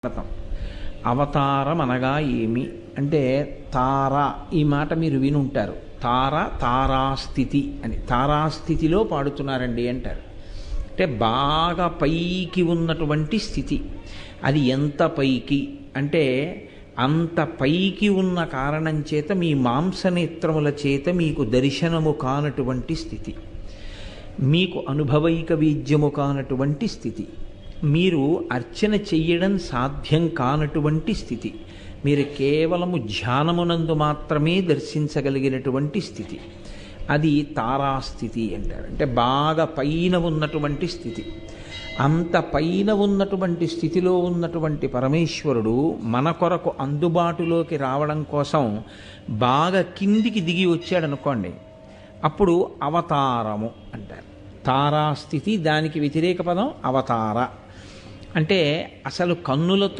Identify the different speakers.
Speaker 1: భారతం. అవతారం అనగా ఏమి అంటే తార, ఈ మాట మీరు వినుంటారు. తార తారాస్థితి అని, తారాస్థితిలో పాడుతున్నారండి అంటారు. అంటే బాగా పైకి ఉన్నటువంటి స్థితి. అది ఎంత పైకి అంటే అంత పైకి ఉన్న కారణం చేత మీ మాంసనేత్రముల చేత మీకు దర్శనము కానటువంటి స్థితి, మీకు అనుభవైక వీజ్యము కానటువంటి స్థితి, మీరు అర్చన చెయ్యడం సాధ్యం కానటువంటి స్థితి, మీరు కేవలము ధ్యానమునందు మాత్రమే దర్శించగలిగినటువంటి స్థితి, అది తారాస్థితి అంటారు. అంటే బాగా పైన ఉన్నటువంటి స్థితి. అంత పైన ఉన్నటువంటి స్థితిలో ఉన్నటువంటి పరమేశ్వరుడు మన కొరకు అందుబాటులోకి రావడం కోసం బాగా కిందికి దిగి వచ్చాడనుకోండి, అప్పుడు అవతారము అంటారు. తారాస్థితి, దానికి వ్యతిరేక పదం అవతార. అంటే అసలు కన్నులతో